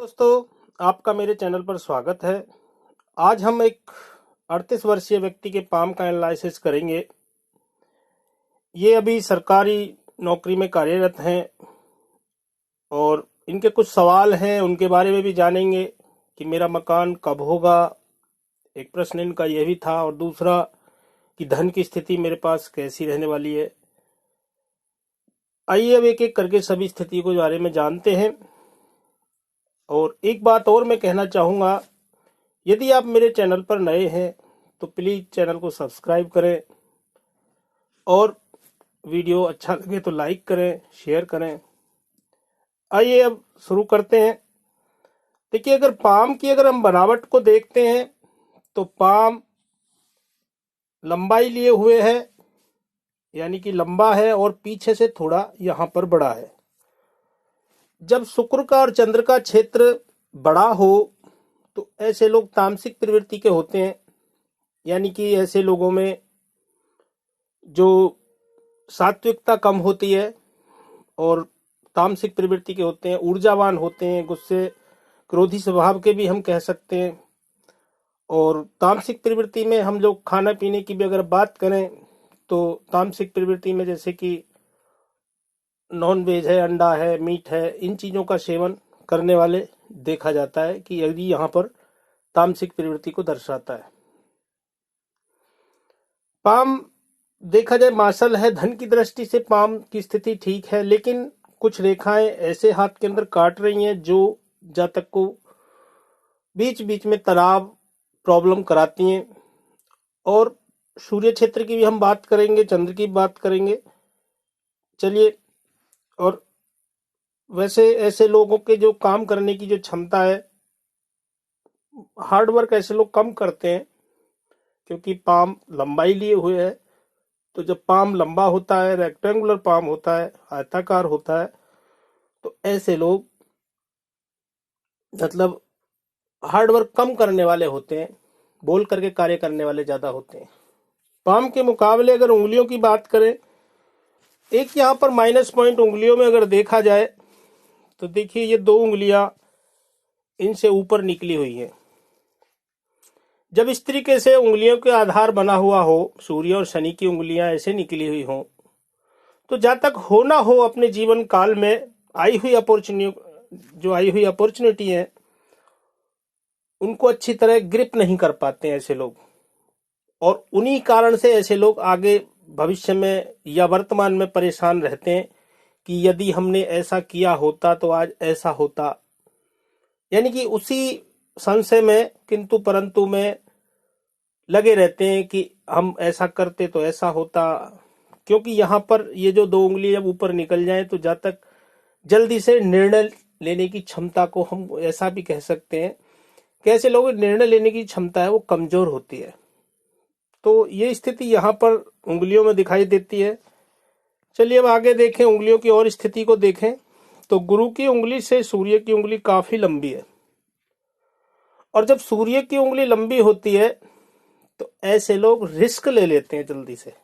दोस्तों, आपका मेरे चैनल पर स्वागत है। आज हम एक 38 वर्षीय व्यक्ति के पाम का एनालिसिस करेंगे। ये अभी सरकारी नौकरी में कार्यरत हैं और इनके कुछ सवाल हैं, उनके बारे में भी जानेंगे कि मेरा मकान कब होगा। एक प्रश्न इनका यह भी था और दूसरा कि धन की स्थिति मेरे पास कैसी रहने वाली है। आइए अब एक एक करके सभी स्थिति के बारे में जानते हैं। और एक बात और मैं कहना चाहूँगा, यदि आप मेरे चैनल पर नए हैं तो प्लीज़ चैनल को सब्सक्राइब करें और वीडियो अच्छा लगे तो लाइक करें, शेयर करें। आइए अब शुरू करते हैं। देखिए, अगर पाम की हम बनावट को देखते हैं तो पाम लंबाई लिए हुए है, यानी कि लंबा है और पीछे से थोड़ा यहाँ पर बड़ा है। जब शुक्र का और चंद्र का क्षेत्र बड़ा हो तो ऐसे लोग तामसिक प्रवृत्ति के होते हैं, यानी कि ऐसे लोगों में जो सात्विकता कम होती है और तामसिक प्रवृत्ति के होते हैं, ऊर्जावान होते हैं, गुस्से क्रोधी स्वभाव के भी हम कह सकते हैं। और तामसिक प्रवृत्ति में हम लोग खाना पीने की भी अगर बात करें तो तामसिक प्रवृत्ति में जैसे कि नॉन वेज है, अंडा है, मीट है, इन चीज़ों का सेवन करने वाले देखा जाता है कि यदि यहाँ पर तामसिक प्रवृत्ति को दर्शाता है। पाम देखा जाए मार्शल है, धन की दृष्टि से पाम की स्थिति ठीक है, लेकिन कुछ रेखाएं ऐसे हाथ के अंदर काट रही हैं जो जातक को बीच बीच में तनाव प्रॉब्लम कराती हैं। और सूर्य क्षेत्र की भी हम बात करेंगे, चंद्र की बात करेंगे। चलिए, और वैसे ऐसे लोगों के जो काम करने की जो क्षमता है, हार्ड वर्क ऐसे लोग कम करते हैं क्योंकि पाम लंबाई लिए हुए है। तो जब पाम लंबा होता है, रेक्टेंगुलर पाम होता है, आयताकार होता है, तो ऐसे लोग मतलब हार्ड वर्क कम करने वाले होते हैं, बोल करके कार्य करने वाले ज्यादा होते हैं। पाम के मुकाबले अगर उंगलियों की बात करें, एक यहाँ पर माइनस पॉइंट उंगलियों में अगर देखा जाए तो देखिए ये दो उंगलियां इनसे ऊपर निकली हुई हैं। जब इस तरीके से उंगलियों के आधार बना हुआ हो, सूर्य और शनि की उंगलियां ऐसे निकली हुई हो, तो जब तक हो ना हो अपने जीवन काल में आई हुई अपॉर्चुनिटी है, उनको अच्छी तरह ग्रिप नहीं कर पाते हैं ऐसे लोग। और उन्हीं कारण से ऐसे लोग आगे भविष्य में या वर्तमान में परेशान रहते हैं कि यदि हमने ऐसा किया होता तो आज ऐसा होता, यानी कि उसी संशय में किंतु परंतु में लगे रहते हैं कि हम ऐसा करते तो ऐसा होता। क्योंकि यहाँ पर ये जो दो उंगली जब ऊपर निकल जाए तो जब तक जल्दी से निर्णय लेने की क्षमता को हम ऐसा भी कह सकते हैं कि ऐसे लोगों की निर्णय लेने की क्षमता है वो कमजोर होती है। तो ये स्थिति यहाँ पर उंगलियों में दिखाई देती है। चलिए अब आगे देखें, उंगलियों की और स्थिति को देखें तो गुरु की उंगली से सूर्य की उंगली काफी लंबी है। और जब सूर्य की उंगली लंबी होती है तो ऐसे लोग रिस्क ले लेते हैं जल्दी से,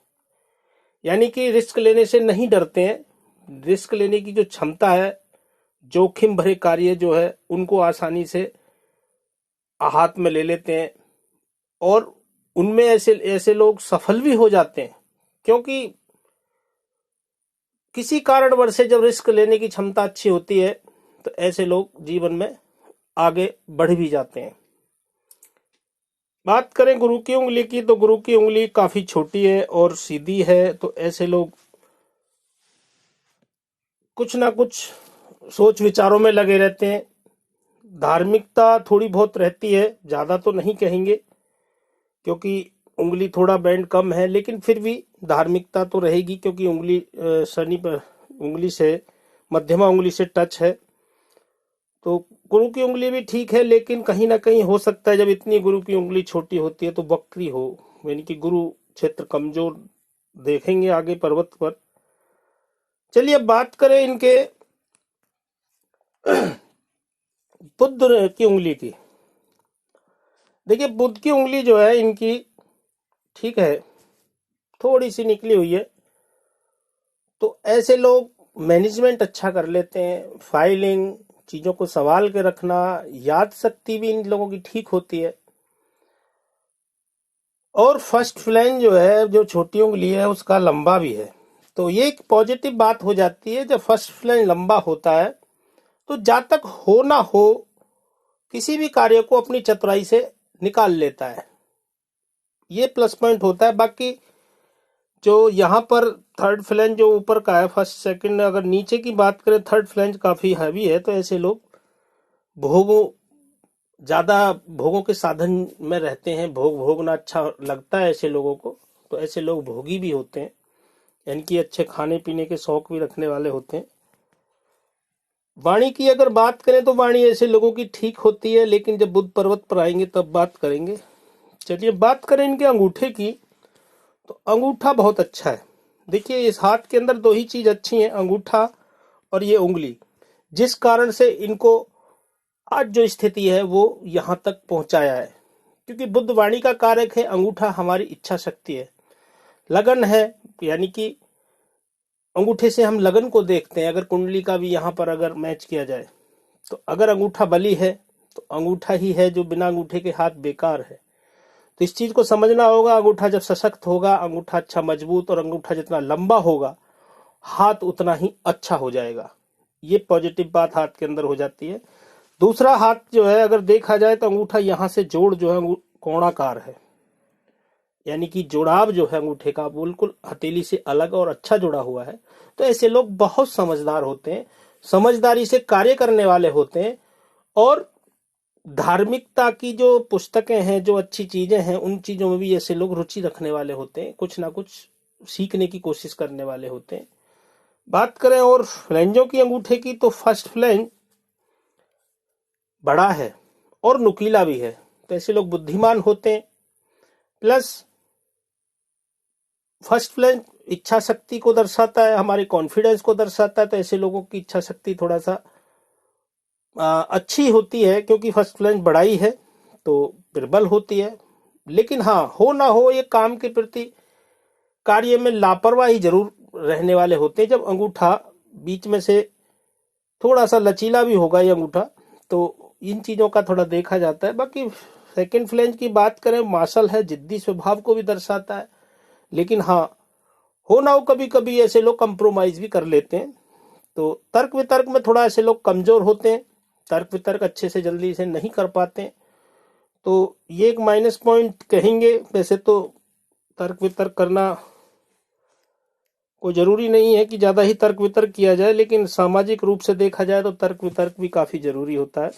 यानी कि रिस्क लेने से नहीं डरते हैं। रिस्क लेने की जो क्षमता है, जोखिम भरे कार्य जो है उनको आसानी से हाथ में ले लेते हैं और उनमें ऐसे ऐसे लोग सफल भी हो जाते हैं। क्योंकि किसी कारणवश से जब रिस्क लेने की क्षमता अच्छी होती है तो ऐसे लोग जीवन में आगे बढ़ भी जाते हैं। बात करें गुरु की उंगली की तो गुरु की उंगली काफी छोटी है और सीधी है। तो ऐसे लोग कुछ ना कुछ सोच विचारों में लगे रहते हैं। धार्मिकता थोड़ी बहुत रहती है, ज्यादा तो नहीं कहेंगे क्योंकि उंगली थोड़ा बैंड कम है, लेकिन फिर भी धार्मिकता तो रहेगी क्योंकि उंगली शनि पर उंगली से मध्यमा उंगली से टच है। तो गुरु की उंगली भी ठीक है, लेकिन कहीं ना कहीं हो सकता है जब इतनी गुरु की उंगली छोटी होती है तो वक्री हो, यानी कि गुरु क्षेत्र कमजोर देखेंगे आगे पर्वत पर। चलिए अब बात करें इनके बुध की उंगली की। देखिए, बुध की उंगली जो है इनकी ठीक है, थोड़ी सी निकली हुई है। तो ऐसे लोग मैनेजमेंट अच्छा कर लेते हैं, फाइलिंग, चीजों को संभाल के रखना, याद शक्ति भी इन लोगों की ठीक होती है। और फर्स्ट फ्लैंज जो है, जो छोटी उंगली है, उसका लंबा भी है। तो ये एक पॉजिटिव बात हो जाती है। जब फर्स्ट फ्लैंज लंबा होता है तो जब तक हो ना हो किसी भी कार्य को अपनी चतुराई से निकाल लेता है, ये प्लस पॉइंट होता है। बाकी जो यहाँ पर थर्ड फ्लैंज जो ऊपर का है, फर्स्ट सेकंड, अगर नीचे की बात करें थर्ड फ्लैंज काफी हैवी है, तो ऐसे लोग भोगों ज्यादा भोगों के साधन में रहते हैं, भोगना अच्छा लगता है ऐसे लोगों को, तो ऐसे लोग भोगी भी होते हैं, यानी कि अच्छे खाने पीने के शौक भी रखने वाले होते हैं। वाणी की अगर बात करें तो वाणी ऐसे लोगों की ठीक होती है, लेकिन जब बुध पर्वत पर आएंगे तब बात करेंगे। चलिए बात करें इनके अंगूठे की, तो अंगूठा बहुत अच्छा है। देखिए इस हाथ के अंदर दो ही चीज अच्छी है, अंगूठा और ये उंगली, जिस कारण से इनको आज जो स्थिति है वो यहां तक पहुंचाया है। क्योंकि बुध वाणी का कारक है, अंगूठा हमारी इच्छा शक्ति है, लगन है, यानी कि अंगूठे से हम लगन को देखते हैं। अगर कुंडली का भी यहाँ पर अगर मैच किया जाए तो अगर अंगूठा बली है तो अंगूठा ही है जो बिना अंगूठे के हाथ बेकार है। तो इस चीज को समझना होगा, अंगूठा जब सशक्त होगा, अंगूठा अच्छा मजबूत, और अंगूठा जितना लंबा होगा हाथ उतना ही अच्छा हो जाएगा। ये पॉजिटिव बात हाथ के अंदर हो जाती है। दूसरा हाथ जो है अगर देखा जाए तो अंगूठा यहाँ से जोड़ जो है कोणाकार है, यानी कि जुड़ाव जो है अंगूठे का बिल्कुल हथेली से अलग और अच्छा जुड़ा हुआ है। तो ऐसे लोग बहुत समझदार होते हैं, समझदारी से कार्य करने वाले होते हैं, और धार्मिकता की जो पुस्तकें हैं, जो अच्छी चीजें हैं, उन चीजों में भी ऐसे लोग रुचि रखने वाले होते हैं, कुछ ना कुछ सीखने की कोशिश करने वाले होते हैं। बात करें और फ्लैंजों की अंगूठे की, तो फर्स्ट फ्लैंज बड़ा है और नुकीला भी है, तो ऐसे लोग बुद्धिमान होते हैं। प्लस फर्स्ट फ्लैंज इच्छा शक्ति को दर्शाता है, हमारे कॉन्फिडेंस को दर्शाता है। तो ऐसे लोगों की इच्छा शक्ति थोड़ा सा अच्छी होती है, क्योंकि फर्स्ट फ्लैंज बड़ाई है तो प्रबल होती है। लेकिन हाँ, हो ना हो ये काम के प्रति कार्य में लापरवाही जरूर रहने वाले होते हैं। जब अंगूठा बीच में से थोड़ा सा लचीला भी होगा ये अंगूठा, तो इन चीजों का थोड़ा देखा जाता है। बाकी सेकंड फ्लैंज की बात करें, मार्शल है, जिद्दी स्वभाव को भी दर्शाता है। लेकिन हाँ, हो ना हो कभी कभी ऐसे लोग कंप्रोमाइज भी कर लेते हैं। तो तर्क वितर्क में थोड़ा ऐसे लोग कमजोर होते हैं, तर्क वितर्क अच्छे से जल्दी से नहीं कर पाते हैं, तो ये एक माइनस पॉइंट कहेंगे। वैसे तो तर्क वितर्क करना कोई जरूरी नहीं है कि ज्यादा ही तर्क वितर्क किया जाए, लेकिन सामाजिक रूप से देखा जाए तो तर्क वितर्क भी काफी जरूरी होता है।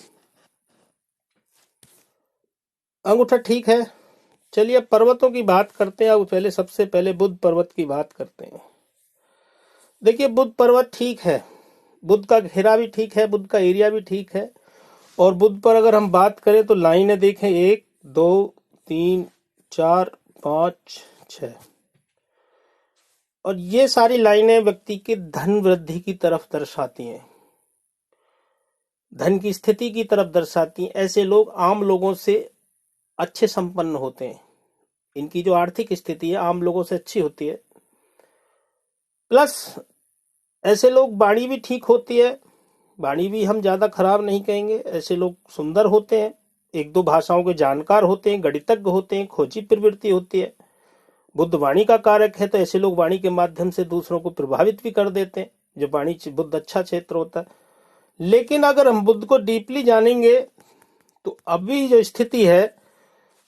अंगूठा ठीक है। चलिए अब पर्वतों की बात करते हैं। अब पहले सबसे पहले बुध पर्वत की बात करते हैं। देखिए बुध पर्वत ठीक है, बुध का घेरा भी ठीक है, बुध का एरिया भी ठीक है। और बुध पर अगर हम बात करें तो लाइनें देखें, 1 2 3 4 5 6, और ये सारी लाइनें व्यक्ति की धन वृद्धि की तरफ दर्शाती हैं, धन की स्थिति की तरफ दर्शाती हैं। ऐसे लोग आम लोगों से अच्छे संपन्न होते हैं, इनकी जो आर्थिक स्थिति है आम लोगों से अच्छी होती है। प्लस ऐसे लोग वाणी भी ठीक होती है, वाणी भी हम ज्यादा खराब नहीं कहेंगे। ऐसे लोग सुंदर होते हैं, एक दो भाषाओं के जानकार होते हैं, गणितज्ञ होते हैं, खोजी प्रवृत्ति होती है। बुध वाणी का कारक है, तो ऐसे लोग वाणी के माध्यम से दूसरों को प्रभावित भी कर देते हैं, जो वाणी बुध अच्छा क्षेत्र होता है। लेकिन अगर हम बुध को डीपली जानेंगे तो अभी जो स्थिति है,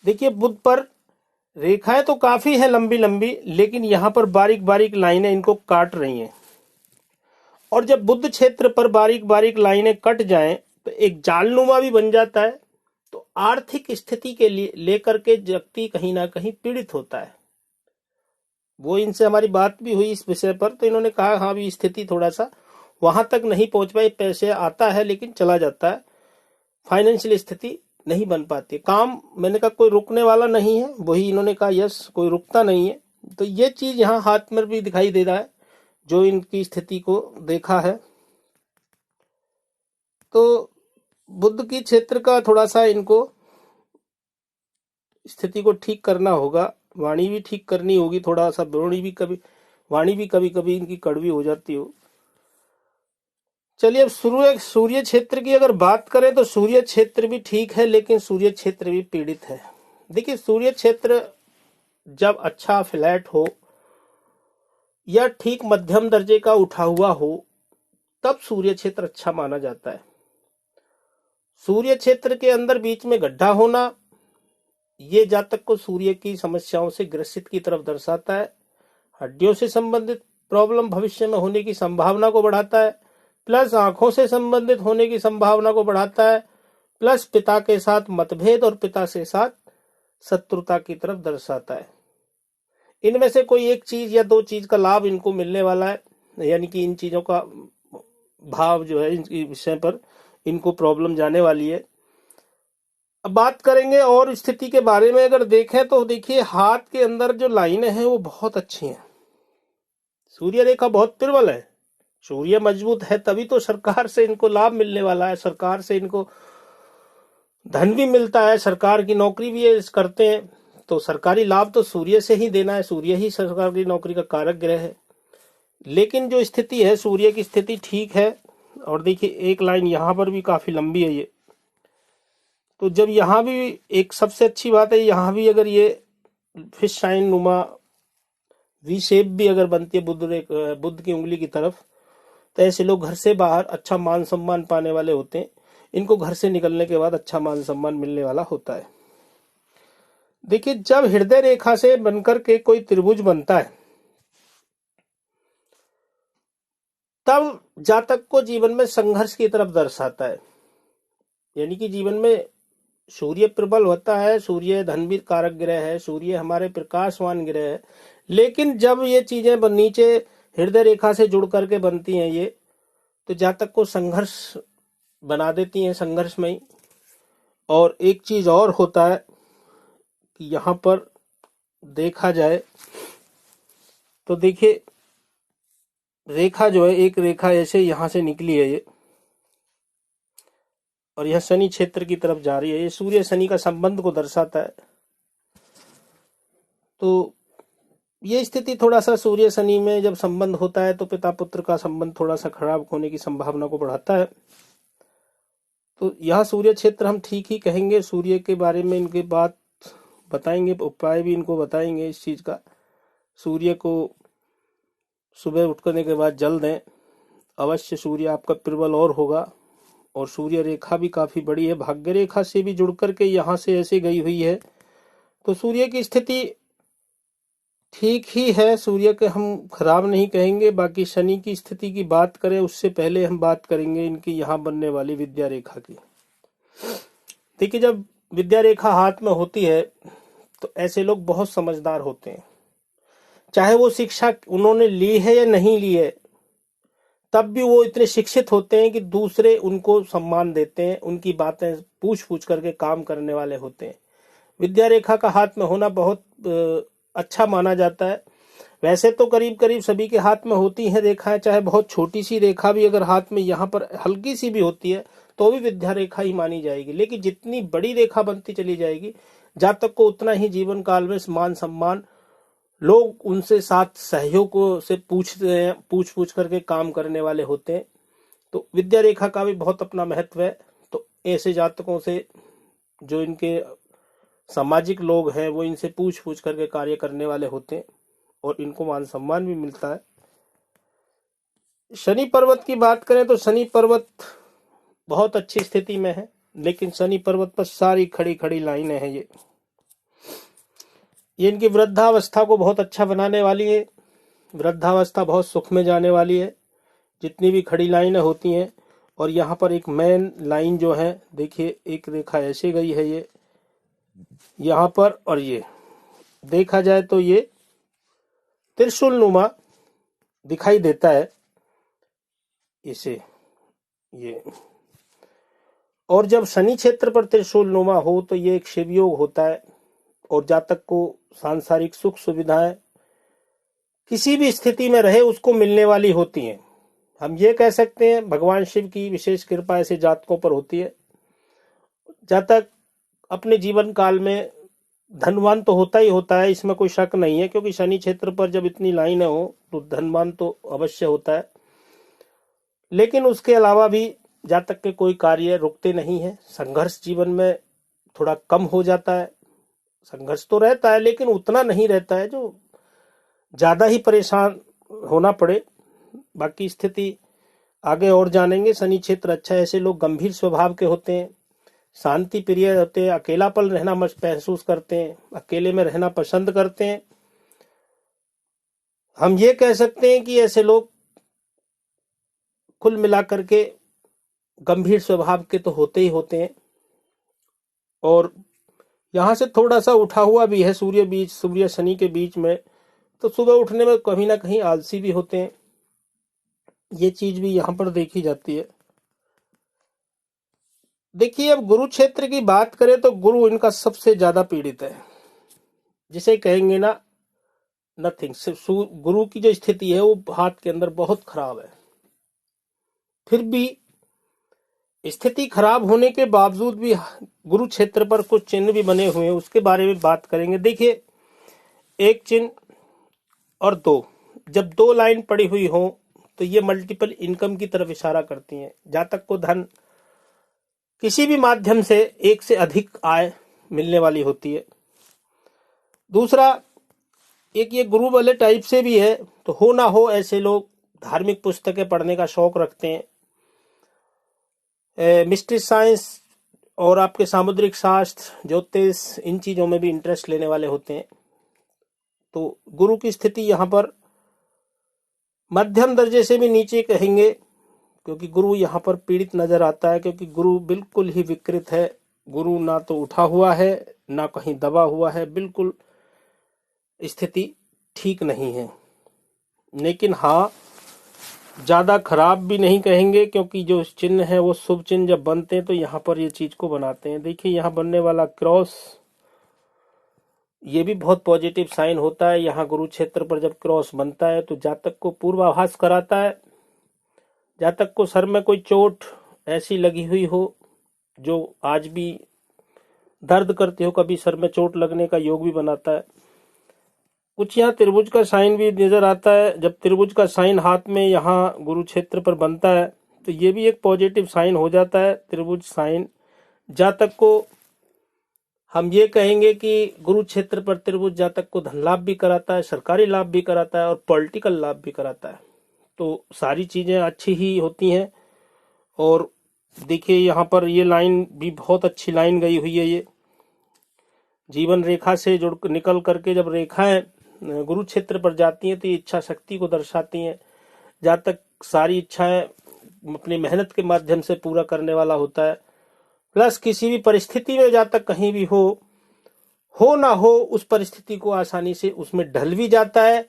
देखिए बुध पर रेखाएं तो काफी है लंबी लंबी, लेकिन यहाँ पर बारीक बारीक लाइनें इनको काट रही हैं। और जब बुध क्षेत्र पर बारीक बारीक लाइनें कट जाएं तो एक जालनुमा भी बन जाता है। तो आर्थिक स्थिति के लिए लेकर के व्यक्ति कहीं ना कहीं पीड़ित होता है। वो इनसे हमारी बात भी हुई इस विषय पर, तो इन्होंने कहा हाँ भी स्थिति थोड़ा सा वहां तक नहीं पहुंच पाई, पैसे आता है लेकिन चला जाता है, फाइनेंशियल स्थिति नहीं बन पाती। काम मैंने कहा कोई रुकने वाला नहीं है, वही इन्होंने कहा यस कोई रुकता नहीं है। तो ये चीज यहाँ हाथ में भी दिखाई दे रहा है जो इनकी स्थिति को देखा है। तो बुध की क्षेत्र का थोड़ा सा इनको स्थिति को ठीक करना होगा, वाणी भी ठीक करनी होगी, थोड़ा सा वाणी भी कभी कभी इनकी कड़वी हो जाती हो। चलिए अब सूर्य क्षेत्र की अगर बात करें तो सूर्य क्षेत्र भी ठीक है, लेकिन सूर्य क्षेत्र भी पीड़ित है। देखिए सूर्य क्षेत्र जब अच्छा फ्लैट हो या ठीक मध्यम दर्जे का उठा हुआ हो तब सूर्य क्षेत्र अच्छा माना जाता है। सूर्य क्षेत्र के अंदर बीच में गड्ढा होना ये जातक को सूर्य की समस्याओं से ग्रसित की तरफ दर्शाता है। हड्डियों से संबंधित प्रॉब्लम भविष्य में होने की संभावना को बढ़ाता है, प्लस आंखों से संबंधित होने की संभावना को बढ़ाता है, प्लस पिता के साथ मतभेद और पिता के साथ शत्रुता की तरफ दर्शाता है। इनमें से कोई एक चीज या दो चीज का लाभ इनको मिलने वाला है, यानी कि इन चीजों का भाव जो है इनके विषय पर इनको प्रॉब्लम जाने वाली है। अब बात करेंगे और स्थिति के बारे में। अगर देखें तो देखिए हाथ के अंदर जो लाइनें हैं वो बहुत अच्छी हैं। सूर्य रेखा बहुत प्रबल है, सूर्य मजबूत है, तभी तो सरकार से इनको लाभ मिलने वाला है, सरकार से इनको धन भी मिलता है, सरकार की नौकरी भी ये करते हैं, तो सरकारी लाभ तो सूर्य से ही देना है, सूर्य ही सरकार की नौकरी का कारक ग्रह है। लेकिन जो स्थिति है सूर्य की स्थिति ठीक है। और देखिए एक लाइन यहाँ पर भी काफी लंबी है ये, तो जब यहाँ भी एक सबसे अच्छी बात है, यहाँ भी अगर ये फिश साइन नुमा वी शेप भी अगर बनती है बुद्ध की उंगली की तरफ, तो ऐसे लोग घर से बाहर अच्छा मान सम्मान पाने वाले होते हैं। इनको घर से निकलने के बाद अच्छा मान सम्मान मिलने वाला होता है। देखिए जब हृदय रेखा से बनकर के कोई त्रिभुज बनता है तब जातक को जीवन में संघर्ष की तरफ दर्शाता है। यानी कि जीवन में सूर्य प्रबल होता है, सूर्य धन भी कारक ग्रह है, सूर्य हमारे प्रकाशवान ग्रह है, लेकिन जब ये चीजें नीचे हृदय रेखा से जुड़ करके बनती हैं ये, तो जातक को संघर्ष बना देती हैं, संघर्षमयी। और एक चीज और होता है कि यहाँ पर देखा जाए तो देखिए रेखा जो है, एक रेखा ऐसे यहाँ से निकली है ये, और यह शनि क्षेत्र की तरफ जा रही है, ये सूर्य शनि का संबंध को दर्शाता है। तो ये स्थिति थोड़ा सा सूर्य शनि में जब संबंध होता है तो पिता पुत्र का संबंध थोड़ा सा खराब होने की संभावना को बढ़ाता है। तो यह सूर्य क्षेत्र हम ठीक ही कहेंगे। सूर्य के बारे में इनके बात बताएंगे, उपाय भी इनको बताएंगे इस चीज का। सूर्य को सुबह उठने के बाद जल दें, अवश्य सूर्य आपका प्रबल और होगा। और सूर्य रेखा भी काफी बड़ी है, भाग्य रेखा से भी जुड़ करके यहाँ से ऐसे गई हुई है, तो सूर्य की स्थिति ठीक ही है, सूर्य के हम खराब नहीं कहेंगे। बाकी शनि की स्थिति की बात करें उससे पहले हम बात करेंगे इनकी यहाँ बनने वाली विद्या रेखा की। देखिए जब विद्या रेखा हाथ में होती है तो ऐसे लोग बहुत समझदार होते हैं, चाहे वो शिक्षा उन्होंने ली है या नहीं ली है, तब भी वो इतने शिक्षित होते हैं कि दूसरे उनको सम्मान देते हैं, उनकी बातें पूछ पूछ करके काम करने वाले होते हैं। विद्या रेखा का हाथ में होना बहुत अच्छा माना जाता है। वैसे तो करीब करीब सभी के हाथ में होती है रेखाएं, चाहे बहुत छोटी सी रेखा भी अगर हाथ में यहाँ पर हल्की सी भी होती है तो भी विद्या रेखा ही मानी जाएगी। लेकिन जितनी बड़ी रेखा बनती चली जाएगी जातक को उतना ही जीवन काल में मान सम्मान, लोग उनसे साथ सहयोग से पूछते हैं, पूछ करके काम करने वाले होते हैं। तो विद्या रेखा का भी बहुत अपना महत्व है। तो ऐसे जातकों से जो इनके सामाजिक लोग हैं वो इनसे पूछ करके कार्य करने वाले होते हैं और इनको मान सम्मान भी मिलता है। शनि पर्वत की बात करें तो शनि पर्वत बहुत अच्छी स्थिति में है, लेकिन शनि पर्वत पर सारी खड़ी खड़ी लाइनें हैं। ये इनकी वृद्धावस्था को बहुत अच्छा बनाने वाली है, वृद्धावस्था बहुत सुख में जाने वाली है जितनी भी खड़ी लाइनें होती हैं। और यहाँ पर एक मेन लाइन जो है, देखिए एक रेखा ऐसे गई है ये यहाँ पर, और ये देखा जाए तो ये त्रिशूल नुमा दिखाई देता है इसे ये। और जब शनि क्षेत्र पर त्रिशूल नुमा हो तो ये एक शिवयोग होता है और जातक को सांसारिक सुख सुविधाएं किसी भी स्थिति में रहे उसको मिलने वाली होती हैं। हम ये कह सकते हैं भगवान शिव की विशेष कृपा ऐसे जातकों पर होती है। जातक अपने जीवन काल में धनवान तो होता ही होता है, इसमें कोई शक नहीं है, क्योंकि शनि क्षेत्र पर जब इतनी लाइनें हो तो धनवान तो अवश्य होता है। लेकिन उसके अलावा भी जातक के कोई कार्य रुकते नहीं है। संघर्ष जीवन में थोड़ा कम हो जाता है। संघर्ष तो रहता है लेकिन उतना नहीं रहता है जो ज्यादा ही परेशान होना पड़े। बाकी स्थिति आगे और जानेंगे। शनि क्षेत्र अच्छा है। ऐसे लोग गंभीर स्वभाव के होते हैं, शांति प्रिय होते हैं, अकेलापन रहना महसूस करते हैं, अकेले में रहना पसंद करते हैं। हम ये कह सकते हैं कि ऐसे लोग कुल मिलाकर के गंभीर स्वभाव के तो होते ही होते हैं। और यहाँ से थोड़ा सा उठा हुआ भी है सूर्य शनि के बीच में, तो सुबह उठने में कहीं ना कहीं आलसी भी होते हैं। ये चीज भी यहाँ पर देखी जाती है। देखिए, अब गुरु क्षेत्र की बात करें तो गुरु इनका सबसे ज्यादा पीड़ित है, जिसे कहेंगे ना नथिंग। गुरु की जो स्थिति है वो हाथ के अंदर बहुत खराब है। फिर भी स्थिति खराब होने के बावजूद भी गुरु क्षेत्र पर कुछ चिन्ह भी बने हुए हैं, उसके बारे में बात करेंगे। देखिए, एक चिन्ह और दो, जब दो लाइन पड़ी हुई हो तो ये मल्टीपल इनकम की तरफ इशारा करती हैं। जातक को धन किसी भी माध्यम से एक से अधिक आय मिलने वाली होती है। दूसरा, एक ये गुरु वाले टाइप से भी है, तो हो ना हो ऐसे लोग धार्मिक पुस्तकें पढ़ने का शौक रखते हैं, मिस्ट्री साइंस और आपके सामुद्रिक शास्त्र, ज्योतिष, इन चीजों में भी इंटरेस्ट लेने वाले होते हैं। तो गुरु की स्थिति यहाँ पर मध्यम दर्जे से भी नीचे कहेंगे, क्योंकि गुरु यहाँ पर पीड़ित नजर आता है, क्योंकि गुरु बिल्कुल ही विकृत है। गुरु ना तो उठा हुआ है ना कहीं दबा हुआ है, बिल्कुल स्थिति ठीक नहीं है। लेकिन हाँ, ज्यादा खराब भी नहीं कहेंगे, क्योंकि जो चिन्ह है वो शुभ चिन्ह जब बनते हैं तो यहाँ पर ये चीज को बनाते हैं। देखिए, यहाँ बनने वाला क्रॉस, ये भी बहुत पॉजिटिव साइन होता है। यहाँ गुरु क्षेत्र पर जब क्रॉस बनता है तो जातक को पूर्वाभास कराता है। जातक को सर में कोई चोट ऐसी लगी हुई हो जो आज भी दर्द करती हो, कभी सर में चोट लगने का योग भी बनाता है। कुछ यहाँ त्रिभुज का साइन भी नजर आता है। जब त्रिभुज का साइन हाथ में यहाँ गुरु क्षेत्र पर बनता है तो ये भी एक पॉजिटिव साइन हो जाता है। त्रिभुज साइन जातक को, हम ये कहेंगे कि गुरु क्षेत्र पर त्रिभुज जातक को धन लाभ भी कराता है, सरकारी लाभ भी कराता है और पॉलिटिकल लाभ भी कराता है। तो सारी चीजें अच्छी ही होती हैं। और देखिए, यहाँ पर ये लाइन भी बहुत अच्छी लाइन गई हुई है। ये जीवन रेखा से जुड़ निकल करके जब रेखाएं गुरु क्षेत्र पर जाती हैं तो ये इच्छा शक्ति को दर्शाती हैं। जातक सारी इच्छाएं अपनी मेहनत के माध्यम से पूरा करने वाला होता है। प्लस किसी भी परिस्थिति में जातक कहीं भी हो ना हो, उस परिस्थिति को आसानी से उसमें ढल भी जाता है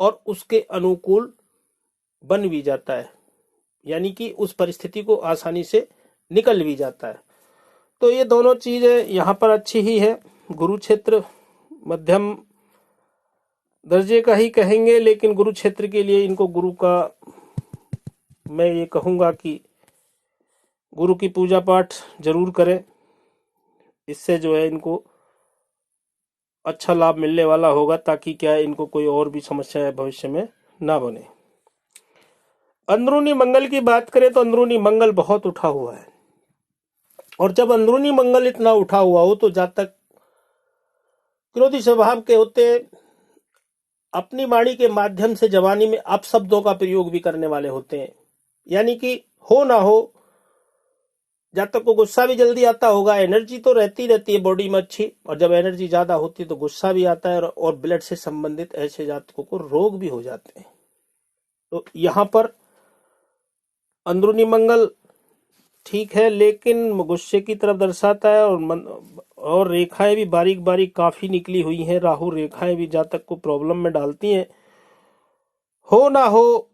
और उसके अनुकूल बन भी जाता है, यानी कि उस परिस्थिति को आसानी से निकल भी जाता है। तो ये दोनों चीजें यहाँ पर अच्छी ही है। गुरु क्षेत्र मध्यम दर्जे का ही कहेंगे, लेकिन गुरु क्षेत्र के लिए इनको गुरु का, मैं ये कहूंगा कि गुरु की पूजा पाठ जरूर करें। इससे जो है इनको अच्छा लाभ मिलने वाला होगा, ताकि क्या है, इनको कोई और भी समस्या भविष्य में ना बने। अंदरूनी मंगल की बात करें तो अंदरूनी मंगल बहुत उठा हुआ है। और जब अंदरूनी मंगल इतना उठा हुआ हो तो जातक क्रोधी स्वभाव के होते, अपनी वाणी के माध्यम से जवानी में अपशब्दों का प्रयोग भी करने वाले होते हैं। यानी कि हो ना हो, जातक को गुस्सा भी जल्दी आता होगा। एनर्जी तो रहती है बॉडी में अच्छी, और जब एनर्जी ज्यादा होती है तो गुस्सा भी आता है, और ब्लड से संबंधित ऐसे जातकों को रोग भी हो जाते हैं। तो यहाँ पर अंदरूनी मंगल ठीक है, लेकिन गुस्से की तरफ दर्शाता है। और रेखाएं भी बारीक बारीक काफी निकली हुई हैं। राहु रेखाएं भी जातक को प्रॉब्लम में डालती हैं। हो ना हो,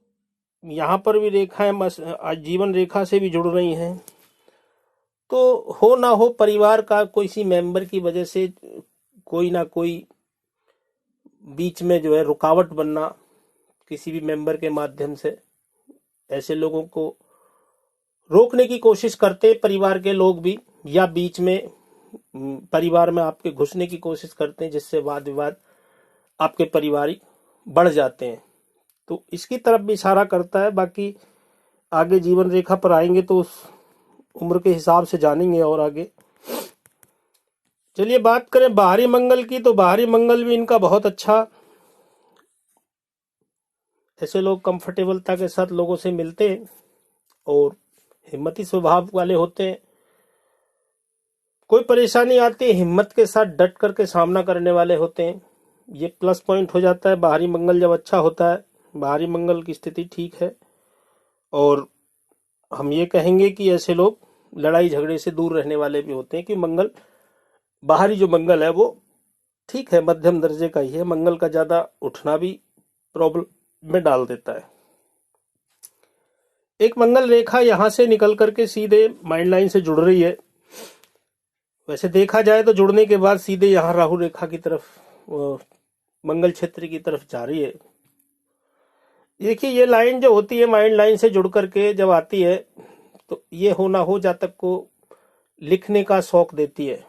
यहाँ पर भी रेखाएं जीवन रेखा से भी जुड़ रही हैं। तो हो ना हो, परिवार का कोई सी मेंबर की वजह से कोई ना कोई बीच में जो है रुकावट बनना, किसी भी मेंबर के माध्यम से ऐसे लोगों को रोकने की कोशिश करते परिवार के लोग भी, या बीच में परिवार में आपके घुसने की कोशिश करते हैं, जिससे वाद विवाद आपके पारिवारिक बढ़ जाते हैं। तो इसकी तरफ भी इशारा करता है। बाकी आगे जीवन रेखा पर आएंगे तो उस उम्र के हिसाब से जानेंगे और आगे। चलिए बात करें बाहरी मंगल की, तो बाहरी मंगल भी इनका बहुत अच्छा। ऐसे लोग कंफर्टेबलता के साथ लोगों से मिलते हैं और हिम्मती स्वभाव वाले होते हैं। कोई परेशानी आती है हिम्मत के साथ डट करके सामना करने वाले होते हैं। ये प्लस पॉइंट हो जाता है बाहरी मंगल जब अच्छा होता है, बाहरी मंगल की स्थिति ठीक है। और हम ये कहेंगे कि ऐसे लोग लड़ाई झगड़े से दूर रहने वाले भी होते हैं कि मंगल, बाहरी जो मंगल है वो ठीक है, मध्यम दर्जे का ही है। मंगल का ज्यादा उठना भी प्रॉब्लम में डाल देता है। एक मंगल रेखा यहां से निकल करके सीधे माइंड लाइन से जुड़ रही है। वैसे देखा जाए तो जुड़ने के बाद सीधे यहाँ राहु रेखा की तरफ, मंगल क्षेत्र की तरफ जा रही है। देखिए ये लाइन जो होती है माइंड लाइन से जुड़ करके जब आती है तो ये हो ना हो जातक को लिखने का शौक देती है,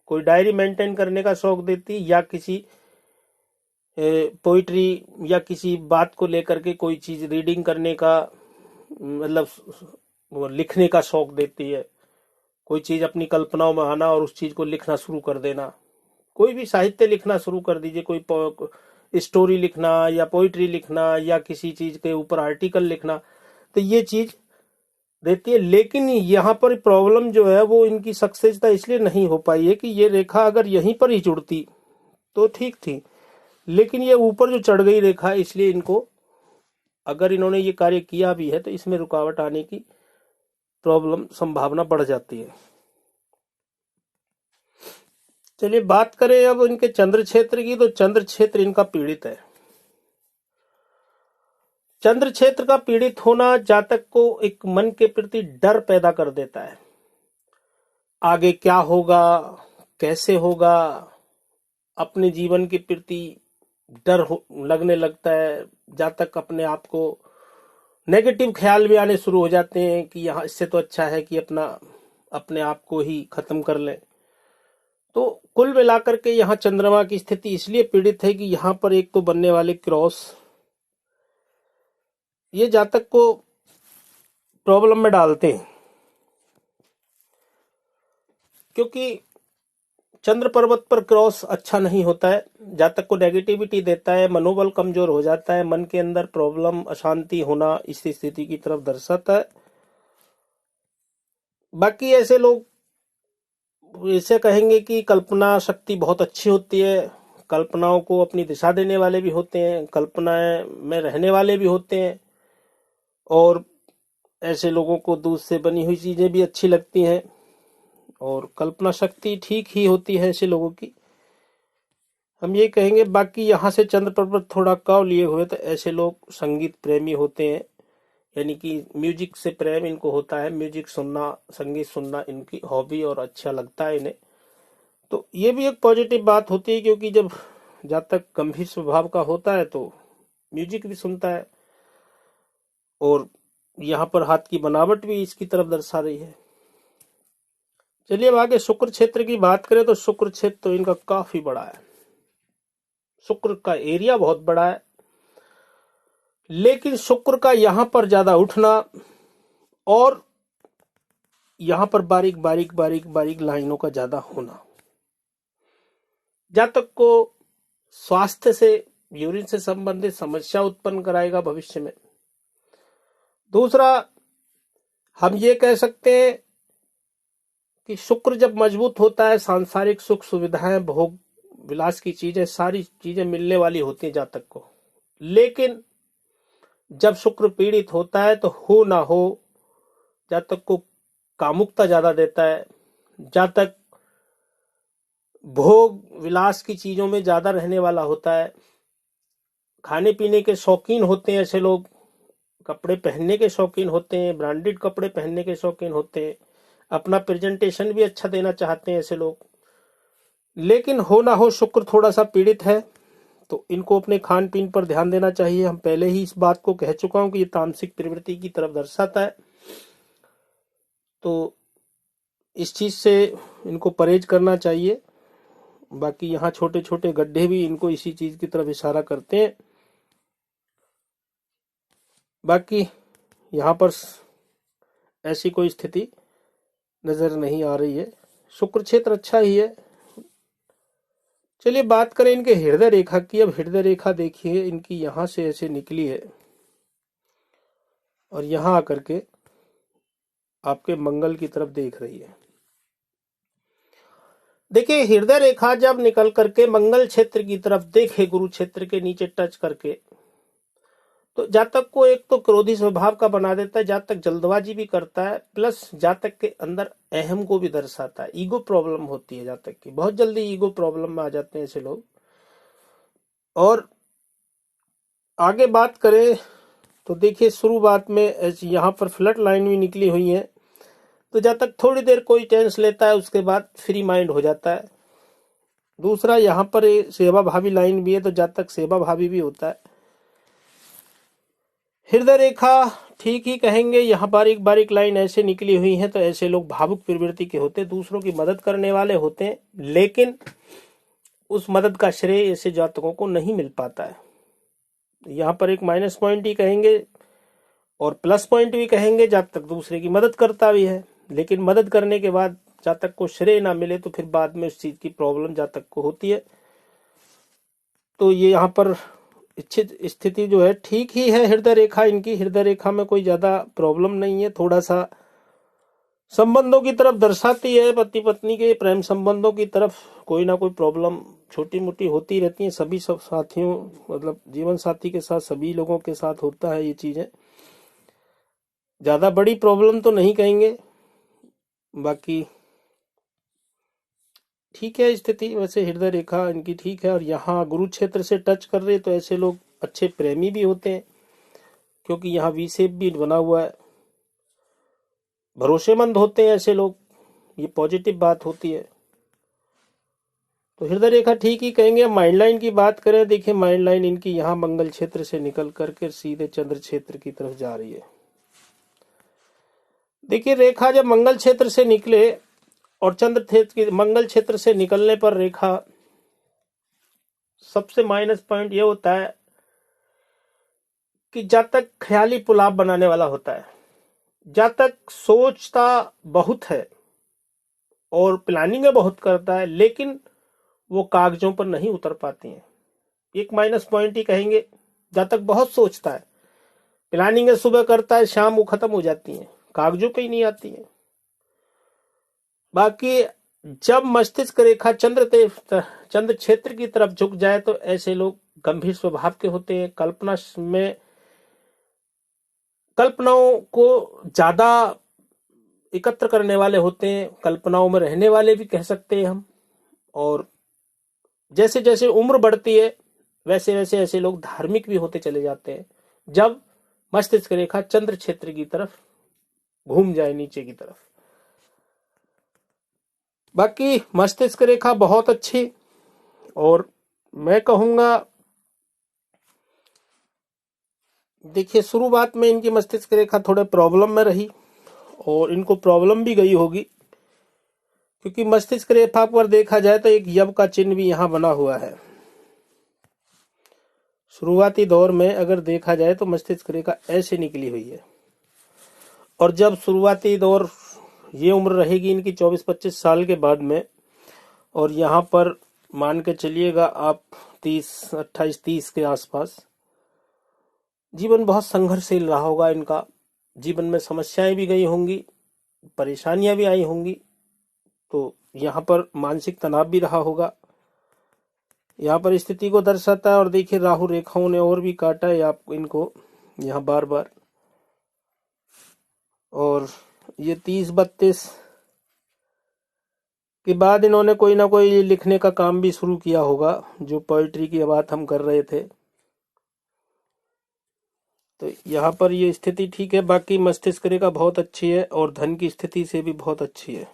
कोई डायरी मेंटेन करने का शौक देती है, या किसी पोइट्री या किसी बात को लेकर के कोई चीज रीडिंग करने का, मतलब लिखने का शौक देती है। कोई चीज अपनी कल्पनाओं में आना और उस चीज को लिखना शुरू कर देना। कोई भी साहित्य लिखना शुरू कर दीजिए, कोई स्टोरी लिखना या पोइट्री लिखना या किसी चीज के ऊपर आर्टिकल लिखना, तो ये चीज देती है। लेकिन यहाँ पर प्रॉब्लम जो है वो इनकी सक्सेसता इसलिए नहीं हो पाई है कि ये रेखा अगर यहीं पर ही जुड़ती तो ठीक थी, लेकिन ये ऊपर जो चढ़ गई रेखा, इसलिए इनको, अगर इन्होंने ये कार्य किया भी है तो इसमें रुकावट आने की प्रॉब्लम संभावना बढ़ जाती है। चलिए बात करें अब इनके चंद्र क्षेत्र की, तो चंद्र क्षेत्र इनका पीड़ित है। चंद्र क्षेत्र का पीड़ित होना जातक को एक मन के प्रति डर पैदा कर देता है। आगे क्या होगा, कैसे होगा, अपने जीवन के प्रति डर लगने लगता है। जातक अपने आप को नेगेटिव ख्याल भी आने शुरू हो जाते हैं कि यहाँ इससे तो अच्छा है कि अपने आप को ही खत्म कर लें। तो कुल मिलाकर के यहाँ चंद्रमा की स्थिति इसलिए पीड़ित है कि यहाँ पर एक तो बनने वाले क्रॉस ये जातक को प्रॉब्लम में डालते हैं, क्योंकि चंद्र पर्वत पर क्रॉस अच्छा नहीं होता है, जातक को नेगेटिविटी देता है, मनोबल कमजोर हो जाता है, मन के अंदर प्रॉब्लम, अशांति होना इस स्थिति की तरफ दर्शाता है। बाकी ऐसे लोग इसे कहेंगे कि कल्पना शक्ति बहुत अच्छी होती है, कल्पनाओं को अपनी दिशा देने वाले भी होते हैं, कल्पनाएं में रहने वाले भी होते हैं, और ऐसे लोगों को दूध से बनी हुई चीजें भी अच्छी लगती हैं, और कल्पना शक्ति ठीक ही होती है ऐसे लोगों की, हम ये कहेंगे। बाकी यहाँ से चंद्र पर्वत थोड़ा कव लिए हुए तो ऐसे लोग संगीत प्रेमी होते हैं, यानी कि म्यूजिक से प्रेम इनको होता है, म्यूजिक सुनना, संगीत सुनना इनकी हॉबी और अच्छा लगता है इन्हें। तो ये भी एक पॉजिटिव बात होती है, क्योंकि जब जातक गंभीर स्वभाव का होता है तो म्यूजिक भी सुनता है, और यहाँ पर हाथ की बनावट भी इसकी तरफ दर्शा रही है। चलिए अब आगे शुक्र क्षेत्र की बात करें, तो शुक्र क्षेत्र तो इनका काफी बड़ा है, शुक्र का एरिया बहुत बड़ा है, लेकिन शुक्र का यहां पर ज्यादा उठना और यहां पर बारीक बारीक बारीक बारीक लाइनों का ज्यादा होना जातक को स्वास्थ्य से, यूरिन से संबंधित समस्या उत्पन्न कराएगा भविष्य में। दूसरा, हम ये कह सकते हैं कि शुक्र जब मजबूत होता है, सांसारिक सुख सुविधाएं, भोग विलास की चीजें, सारी चीजें मिलने वाली होती है जातक को। लेकिन जब शुक्र पीड़ित होता है तो हो ना हो जातक को कामुकता ज्यादा देता है, जातक भोग विलास की चीजों में ज्यादा रहने वाला होता है, खाने पीने के शौकीन होते हैं ऐसे लोग, कपड़े पहनने के शौकीन होते हैं, ब्रांडेड कपड़े पहनने के शौकीन होते हैं, अपना प्रेजेंटेशन भी अच्छा देना चाहते हैं ऐसे लोग। लेकिन हो ना हो शुक्र थोड़ा सा पीड़ित है तो इनको अपने खान पीन पर ध्यान देना चाहिए। हम पहले ही इस बात को कह चुका हूं कि ये तामसिक प्रवृत्ति की तरफ दर्शाता है, तो इस चीज से इनको परहेज करना चाहिए। बाकी यहाँ छोटे छोटे गड्ढे भी इनको इसी चीज की तरफ इशारा करते हैं। बाकी यहाँ पर ऐसी कोई स्थिति नजर नहीं आ रही है। शुक्र क्षेत्र अच्छा ही है। चलिए बात करें इनके हृदय रेखा की। अब हृदय रेखा देखिए इनकी यहां से ऐसे निकली है और यहां आकर के आपके मंगल की तरफ देख रही है। देखिए हृदय रेखा जब निकल करके मंगल क्षेत्र की तरफ देखे, गुरु क्षेत्र के नीचे टच करके, तो जातक को एक तो क्रोधी स्वभाव का बना देता है, जातक जल्दबाजी भी करता है, प्लस जातक के अंदर अहम को भी दर्शाता है। ईगो प्रॉब्लम होती है जातक की, बहुत जल्दी ईगो प्रॉब्लम में आ जाते हैं ऐसे लोग। और आगे बात करें तो देखिए शुरुआत में यहाँ पर फ्लड लाइन भी निकली हुई है, तो जातक थोड़ी देर कोई टेंस लेता है, उसके बाद फ्री माइंड हो जाता है। दूसरा यहाँ पर सेवा भावी लाइन भी है, तो जातक सेवा भावी भी होता है। हृदय रेखा ठीक ही कहेंगे, यहाँ बारीक बारीक लाइन ऐसे निकली हुई है, तो ऐसे लोग भावुक प्रवृत्ति के होते, दूसरों की मदद करने वाले होते हैं, लेकिन उस मदद का श्रेय ऐसे जातकों को नहीं मिल पाता है। यहाँ पर एक माइनस पॉइंट ही कहेंगे और प्लस पॉइंट भी कहेंगे, जातक दूसरे की मदद करता भी है, लेकिन मदद करने के बाद जातक को श्रेय ना मिले तो फिर बाद में उस चीज की प्रॉब्लम जातक को होती है। तो ये यहाँ पर इच्छित स्थिति जो है ठीक ही है। हृदय रेखा इनकी, हृदय रेखा में कोई ज्यादा प्रॉब्लम नहीं है, थोड़ा सा संबंधों की तरफ दर्शाती है, पति पत्नी के प्रेम संबंधों की तरफ कोई ना कोई प्रॉब्लम छोटी मोटी होती रहती है। सभी सब साथियों मतलब जीवन साथी के साथ सभी लोगों के साथ होता है ये चीजें, ज्यादा बड़ी प्रॉब्लम तो नहीं कहेंगे, बाकी ठीक है स्थिति। वैसे हृदय रेखा इनकी ठीक है। और यहाँ गुरु क्षेत्र से टच कर रहे तो ऐसे लोग अच्छे प्रेमी भी होते हैं, क्योंकि यहाँ वी शेप भी बना हुआ है। भरोसेमंद होते हैं ऐसे लोग, ये पॉजिटिव बात होती है। तो हृदय रेखा ठीक ही कहेंगे। माइंड लाइन की बात करें, देखिए माइंड लाइन इनकी यहाँ मंगल क्षेत्र से निकल करके सीधे चंद्र क्षेत्र की तरफ जा रही है। देखिए रेखा जब मंगल क्षेत्र से निकले और चंद्र क्षेत्र की मंगल क्षेत्र से निकलने पर रेखा, सबसे माइनस पॉइंट ये होता है कि जातक ख्याली पुलाव बनाने वाला होता है। जातक सोचता बहुत है और प्लानिंग बहुत करता है, लेकिन वो कागजों पर नहीं उतर पाती हैं। एक माइनस पॉइंट ही कहेंगे। जातक बहुत सोचता है, प्लानिंग सुबह करता है, शाम वो खत्म हो जाती है, कागजों पे ही नहीं आती है। बाकी जब मस्तिष्क रेखा चंद्र क्षेत्र की तरफ झुक जाए तो ऐसे लोग गंभीर स्वभाव के होते हैं, कल्पनाओं को ज्यादा एकत्र करने वाले होते हैं, कल्पनाओं में रहने वाले भी कह सकते हैं हम। और जैसे जैसे उम्र बढ़ती है वैसे वैसे ऐसे लोग धार्मिक भी होते चले जाते हैं, जब मस्तिष्क रेखा चंद्र क्षेत्र की तरफ घूम जाए नीचे की तरफ। बाकी मस्तिष्क रेखा बहुत अच्छी, और मैं कहूंगा देखिए शुरुआत में इनकी मस्तिष्क रेखा थोड़े प्रॉब्लम में रही और इनको प्रॉब्लम भी गई होगी, क्योंकि मस्तिष्क रेखा पर देखा जाए तो एक यव का चिन्ह भी यहां बना हुआ है। शुरुआती दौर में अगर देखा जाए तो मस्तिष्क रेखा ऐसे निकली हुई है, और जब शुरुआती दौर ये उम्र रहेगी इनकी 24-25 साल के बाद में, और यहाँ पर मान के चलिएगा आप 28-30 के आसपास, जीवन बहुत संघर्षशील रहा होगा इनका। जीवन में समस्याएं भी गई होंगी, परेशानियां भी आई होंगी, तो यहाँ पर मानसिक तनाव भी रहा होगा। यहाँ पर स्थिति को दर्शाता है। और देखिए राहु रेखाओं ने और भी काटा है आप इनको यहाँ बार बार, और ये 30-32 के बाद इन्होंने कोई ना कोई लिखने का काम भी शुरू किया होगा, जो पोइट्री की बात हम कर रहे थे। तो यहाँ पर ये स्थिति ठीक है। बाकी मस्तिष्क रेखा बहुत अच्छी है और धन की स्थिति से भी बहुत अच्छी है।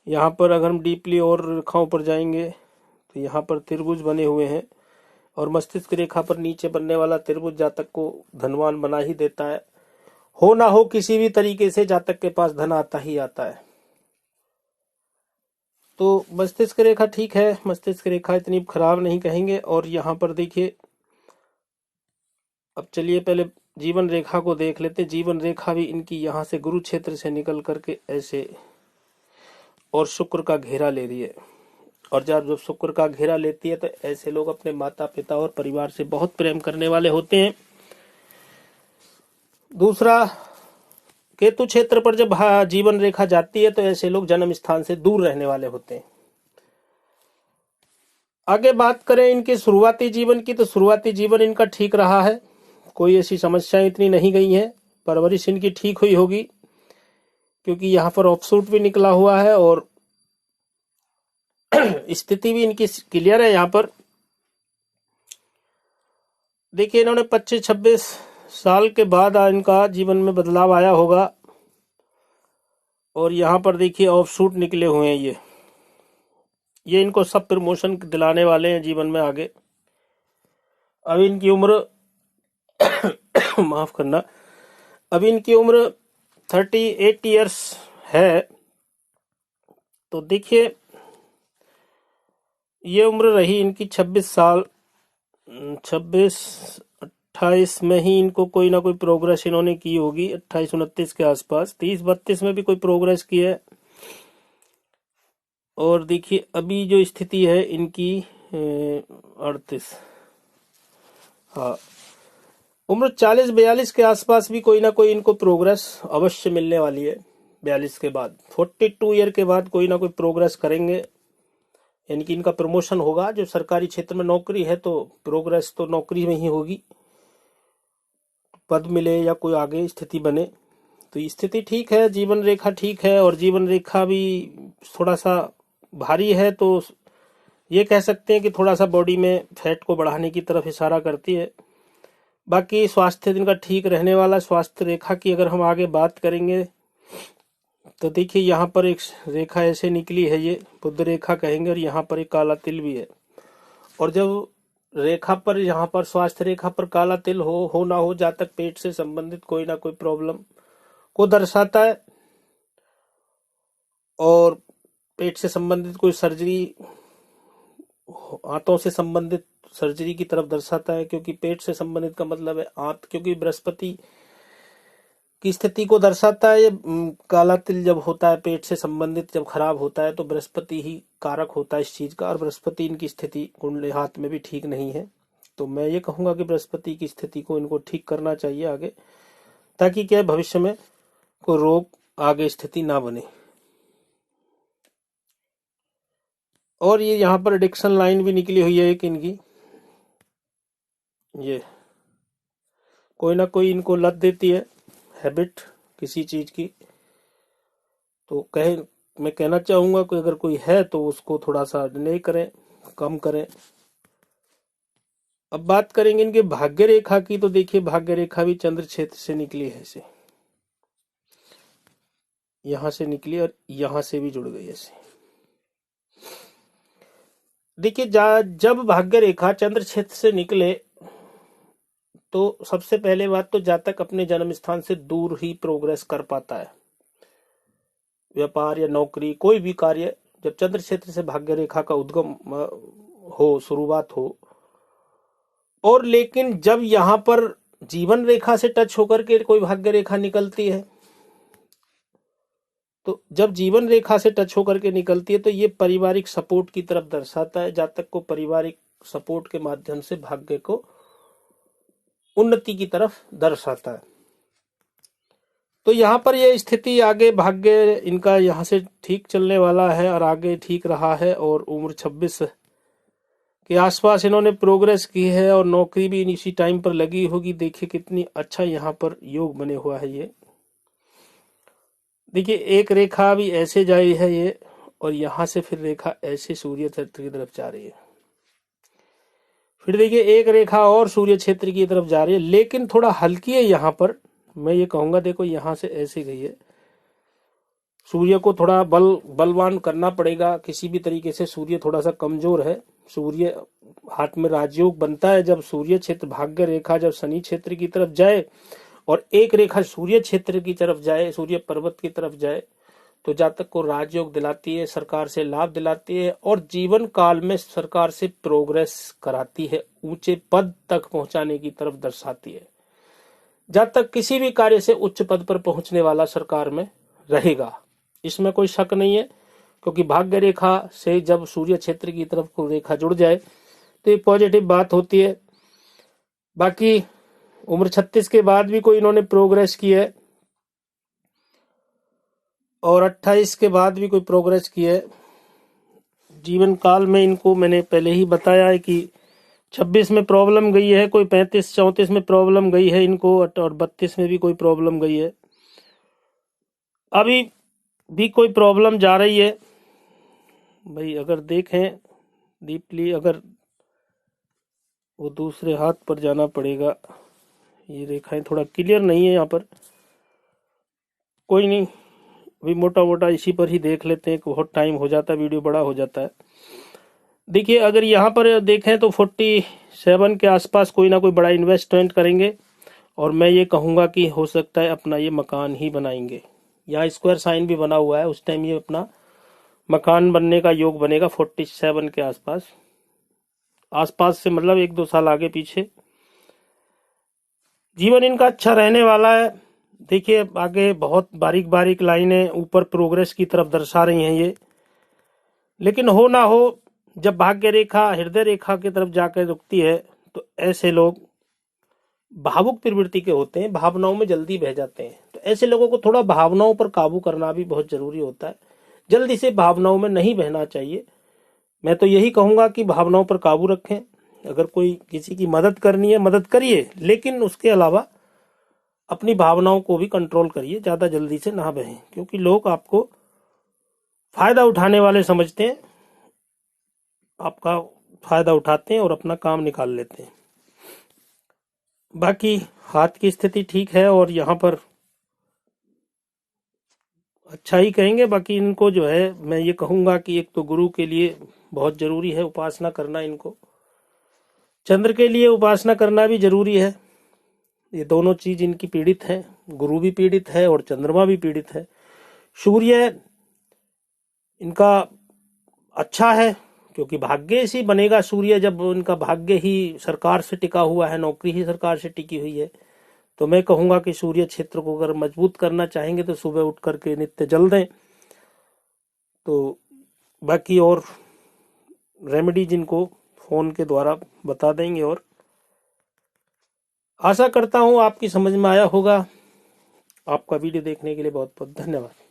यहाँ पर अगर हम डीपली और रेखाओं पर जाएंगे तो यहाँ पर त्रिभुज बने हुए हैं, और मस्तिष्क रेखा पर नीचे बनने वाला त्रिभुज जातक को धनवान बना ही देता है। हो ना हो किसी भी तरीके से जातक के पास धन आता ही आता है। तो मस्तिष्क रेखा ठीक है, मस्तिष्क रेखा इतनी खराब नहीं कहेंगे। और यहाँ पर देखिए, अब चलिए पहले जीवन रेखा को देख लेते। जीवन रेखा भी इनकी यहाँ से गुरु क्षेत्र से निकल करके ऐसे और शुक्र का घेरा ले रही है। और जब शुक्र का घेरा लेती है तो ऐसे लोग अपने माता पिता और परिवार से बहुत प्रेम करने वाले होते हैं। दूसरा, केतु क्षेत्र पर जब जीवन रेखा जाती है तो ऐसे लोग जन्म स्थान से दूर रहने वाले होते हैं। आगे बात करें इनके शुरुआती जीवन की, तो शुरुआती जीवन इनका ठीक रहा है, कोई ऐसी समस्याएं इतनी नहीं गई हैं। परवरिश इनकी ठीक हुई होगी क्योंकि यहाँ पर ऑफशूट भी निकला हुआ है और स्थिति भी इनकी क्लियर है। यहाँ पर देखिए इन्होंने 25-26 साल के बाद इनका जीवन में बदलाव आया होगा और यहाँ पर देखिए ऑफशूट निकले हुए हैं। ये इनको सब प्रमोशन दिलाने वाले हैं जीवन में आगे। अभी इनकी उम्र माफ करना, अभी इनकी उम्र 38 इयर्स है। तो देखिए ये उम्र रही इनकी 26 साल, 26-28 में ही इनको कोई ना कोई प्रोग्रेस इन्होंने की होगी, 28-29 के आसपास। 30-32 में भी कोई प्रोग्रेस की है। और देखिए अभी जो स्थिति है इनकी 38, हाँ, उम्र 40-42 के आसपास भी कोई ना कोई इनको प्रोग्रेस अवश्य मिलने वाली है। 42 के बाद 42 ईयर के बाद कोई ना कोई प्रोग्रेस करेंगे, यानी कि इनका प्रमोशन होगा। जो सरकारी क्षेत्र में नौकरी है तो प्रोग्रेस तो नौकरी में ही होगी, पद मिले या कोई आगे स्थिति बने। तो स्थिति ठीक है, जीवन रेखा ठीक है और जीवन रेखा भी थोड़ा सा भारी है, तो ये कह सकते हैं कि थोड़ा सा बॉडी में फैट को बढ़ाने की तरफ इशारा करती है। बाकी स्वास्थ्य इनका ठीक रहने वाला। स्वास्थ्य रेखा की अगर हम आगे बात करेंगे तो देखिए यहाँ पर एक रेखा ऐसे निकली है, ये बुध रेखा कहेंगे, और यहाँ पर एक काला तिल भी है। और जब रेखा पर, यहाँ पर स्वास्थ्य रेखा पर काला तिल हो ना हो, जातक पेट से संबंधित कोई ना कोई प्रॉब्लम को दर्शाता है और पेट से संबंधित कोई सर्जरी, आंतों से संबंधित सर्जरी की तरफ दर्शाता है। क्योंकि पेट से संबंधित का मतलब है आंत, क्योंकि बृहस्पति की स्थिति को दर्शाता है। ये काला तिल जब होता है पेट से संबंधित, जब खराब होता है तो बृहस्पति ही कारक होता है इस चीज का। और बृहस्पति इनकी स्थिति कुंडली हाथ में भी ठीक नहीं है, तो मैं ये कहूंगा कि बृहस्पति की स्थिति को इनको ठीक करना चाहिए आगे, ताकि क्या भविष्य में कोई रोग आगे स्थिति ना बने। और ये यहाँ पर एडिक्शन लाइन भी निकली हुई है एक इनकी, ये कोई ना कोई इनको लत देती है, हैबिट किसी चीज की। तो मैं कहना चाहूंगा कि अगर कोई है तो उसको थोड़ा सा डिले करें, कम करें। अब बात करेंगे इनके भाग्य रेखा की, तो देखिए भाग्य रेखा भी चंद्र क्षेत्र से निकली है, ऐसे यहां से निकली और यहां से भी जुड़ गई ऐसे। देखिए जब भाग्य रेखा चंद्र क्षेत्र से निकले तो सबसे पहले बात तो जातक अपने जन्म स्थान से दूर ही प्रोग्रेस कर पाता है। व्यापार या नौकरी, कोई भी कार्य जब चंद्र क्षेत्र से भाग्य रेखा का उद्गम हो, शुरुआत हो। और लेकिन जब यहाँ पर जीवन रेखा से टच होकर के कोई भाग्य रेखा निकलती है, तो जब जीवन रेखा से टच होकर के निकलती है तो ये पारिवारिक सपोर्ट की तरफ दर्शाता है। जातक को पारिवारिक सपोर्ट के माध्यम से भाग्य को उन्नति की तरफ दर्शाता है। तो यहाँ पर यह स्थिति आगे भाग्य इनका यहाँ से ठीक चलने वाला है और आगे ठीक रहा है। और उम्र 26 के आसपास इन्होंने प्रोग्रेस की है और नौकरी भी इसी टाइम पर लगी होगी। देखिए कितनी अच्छा यहाँ पर योग बने हुआ है। ये देखिए एक रेखा भी ऐसे जाई है ये, और यहाँ से फिर रेखा ऐसे सूर्य क्षेत्र की तरफ जा रही है। फिर देखिए एक रेखा और सूर्य क्षेत्र की तरफ जा रही है, लेकिन थोड़ा हल्की है यहाँ पर। मैं ये कहूंगा, देखो यहाँ से ऐसे गई है, सूर्य को थोड़ा बलवान करना पड़ेगा किसी भी तरीके से। सूर्य थोड़ा सा कमजोर है। सूर्य हाथ में राजयोग बनता है जब सूर्य क्षेत्र भाग्य रेखा जब शनि क्षेत्र की तरफ जाए और एक रेखा सूर्य क्षेत्र की तरफ जाए, सूर्य पर्वत की तरफ जाए, तो जातक को राजयोग दिलाती है, सरकार से लाभ दिलाती है और जीवन काल में सरकार से प्रोग्रेस कराती है, ऊंचे पद तक पहुंचाने की तरफ दर्शाती है। जब तक किसी भी कार्य से उच्च पद पर पहुंचने वाला सरकार में रहेगा, इसमें कोई शक नहीं है। क्योंकि भाग्य रेखा से जब सूर्य क्षेत्र की तरफ को रेखा जुड़ जाए तो ये पॉजिटिव बात होती है। बाकी उम्र 36 के बाद भी कोई इन्होंने प्रोग्रेस की है और 28 के बाद भी कोई प्रोग्रेस की है। जीवन काल में इनको मैंने पहले ही बताया है कि 26 में प्रॉब्लम गई है, कोई 35-34 में प्रॉब्लम गई है इनको, और 32 में भी कोई प्रॉब्लम गई है। अभी भी कोई प्रॉब्लम जा रही है भाई। अगर देखें डीपली, अगर वो दूसरे हाथ पर जाना पड़ेगा, ये रेखाएं थोड़ा क्लियर नहीं है यहाँ पर, कोई नहीं, अभी मोटा मोटा इसी पर ही देख लेते हैं। बहुत टाइम हो जाता है, वीडियो बड़ा हो जाता है। देखिए अगर यहाँ पर देखें तो 47 के आसपास कोई ना कोई बड़ा इन्वेस्टमेंट करेंगे और मैं ये कहूँगा कि हो सकता है अपना ये मकान ही बनाएंगे। यहाँ स्क्वायर साइन भी बना हुआ है, उस टाइम ये अपना मकान बनने का योग बनेगा 47 के आसपास से, मतलब 1-2 साल आगे पीछे। जीवन इनका अच्छा रहने वाला है। देखिए आगे बहुत बारीक बारीक लाइनें ऊपर प्रोग्रेस की तरफ दर्शा रही हैं ये, लेकिन हो ना हो जब भाग्य रेखा हृदय रेखा की तरफ जाकर रुकती है तो ऐसे लोग भावुक प्रवृत्ति के होते हैं, भावनाओं में जल्दी बह जाते हैं। तो ऐसे लोगों को थोड़ा भावनाओं पर काबू करना भी बहुत जरूरी होता है। जल्दी से भावनाओं में नहीं बहना चाहिए। मैं तो यही कहूंगा कि भावनाओं पर काबू रखें। अगर कोई किसी की मदद करनी है मदद करिए, लेकिन उसके अलावा अपनी भावनाओं को भी कंट्रोल करिए, ज्यादा जल्दी से ना बहें, क्योंकि लोग आपको फायदा उठाने वाले समझते हैं, आपका फायदा उठाते हैं और अपना काम निकाल लेते हैं। बाकी हाथ की स्थिति ठीक है और यहाँ पर अच्छा ही कहेंगे। बाकी इनको जो है मैं ये कहूंगा कि एक तो गुरु के लिए बहुत जरूरी है उपासना करना, इनको चंद्र के लिए उपासना करना भी जरूरी है। ये दोनों चीज इनकी पीड़ित है, गुरु भी पीड़ित है और चंद्रमा भी पीड़ित है। सूर्य इनका अच्छा है क्योंकि भाग्य से बनेगा सूर्य, जब इनका भाग्य ही सरकार से टिका हुआ है, नौकरी ही सरकार से टिकी हुई है। तो मैं कहूंगा कि सूर्य क्षेत्र को अगर मजबूत करना चाहेंगे तो सुबह उठ करके नित्य जल दें। तो बाकी और रेमेडी जिनको फोन के द्वारा बता देंगे, और आशा करता हूं आपकी समझ में आया होगा। आपका वीडियो देखने के लिए बहुत बहुत धन्यवाद।